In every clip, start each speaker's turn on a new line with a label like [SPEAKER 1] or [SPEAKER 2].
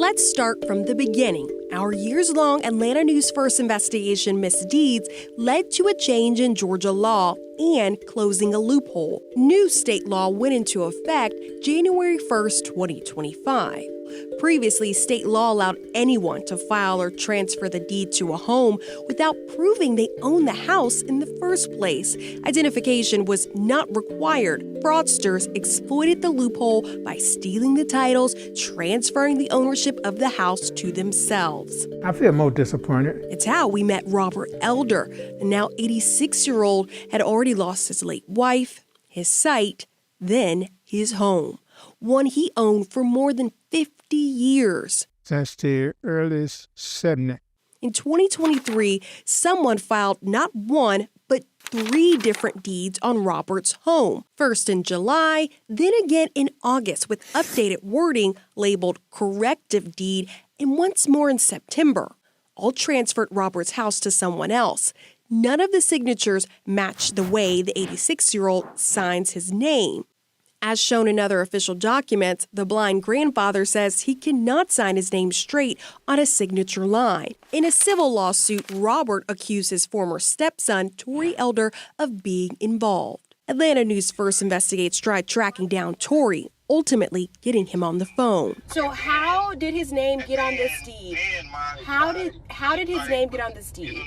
[SPEAKER 1] Let's start from the beginning. Our years-long Atlanta News First investigation misdeeds led to a change in Georgia law and closing a loophole. New state law went into effect January 1st, 2025. Previously, state law allowed anyone to file or transfer the deed to a home without proving they owned the house in the first place. Identification was not required. Fraudsters exploited the loophole by stealing the titles, transferring the ownership of the house to themselves.
[SPEAKER 2] I feel more disappointed.
[SPEAKER 1] It's how we met Robert Elder. The now 86-year-old had already lost his late wife, his sight, then his home, one he owned for more than 50 years.
[SPEAKER 2] Since the early 70s.
[SPEAKER 1] In 2023, someone filed not one, but 3 different deeds on Robert's home. First in July, then again in August with updated wording labeled corrective deed, and once more in September. All transferred Robert's house to someone else. None of the signatures match the way the 86-year-old signs his name. As shown in other official documents, the blind grandfather says he cannot sign his name straight on a signature line. In a civil lawsuit, Robert accused his former stepson, Tory Elder, of being involved. Atlanta News First investigates tried tracking down Tory, ultimately getting him on the phone. So how did his name get on this deed? How did his name get on this deed?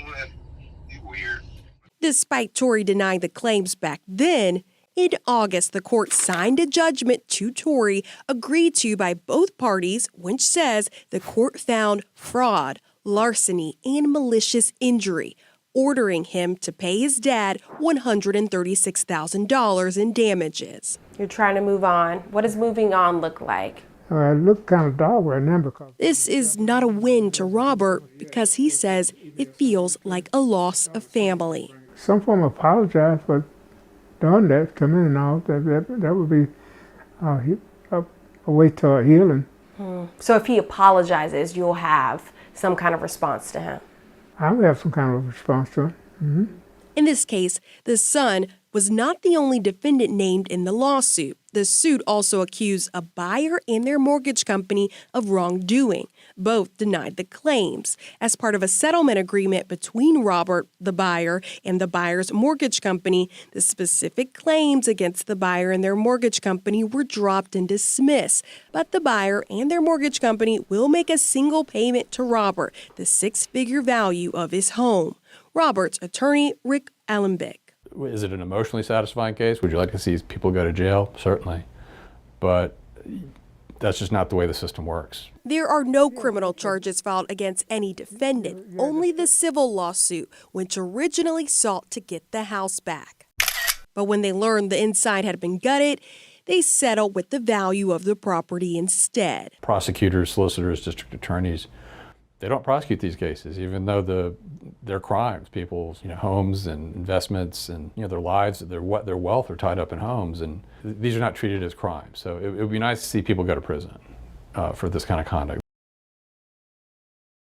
[SPEAKER 1] Despite Tory denying the claims back then, in August, the court signed a judgment to Tory, agreed to by both parties, which says the court found fraud, larceny, and malicious injury, ordering him to pay his dad $136,000 in damages. You're trying to move on. What does moving on look like?
[SPEAKER 2] I look kind of dark right now because
[SPEAKER 1] This is not a win to Robert because he says it feels like a loss of family.
[SPEAKER 2] some form of apologize for doing that to me and all. That would be a way to healing.
[SPEAKER 1] So if he apologizes, you'll have some kind of response to him?
[SPEAKER 2] I would have some kind of response to it. Mm-hmm.
[SPEAKER 1] In this case, the son was not the only defendant named in the lawsuit. The suit also accused a buyer and their mortgage company of wrongdoing. Both denied the claims. As part of a settlement agreement between Robert, the buyer, and the buyer's mortgage company, the specific claims against the buyer and their mortgage company were dropped and dismissed. But the buyer and their mortgage company will make a single payment to Robert, the 6-figure value of his home. Robert's attorney, Rick Allenbeck.
[SPEAKER 3] Is it an emotionally satisfying case? Would you like to see people go to jail? Certainly. But that's just not the way the system works.
[SPEAKER 1] There are no criminal charges filed against any defendant, only the civil lawsuit, which originally sought to get the house back. But when they learned the inside had been gutted, they settled with the value of the property instead.
[SPEAKER 3] Prosecutors, solicitors, district attorneys, they don't prosecute these cases, even though they're crimes. People's homes and investments and their lives, their wealth are tied up in homes, and these are not treated as crimes. So it would be nice to see people go to prison for this kind of conduct.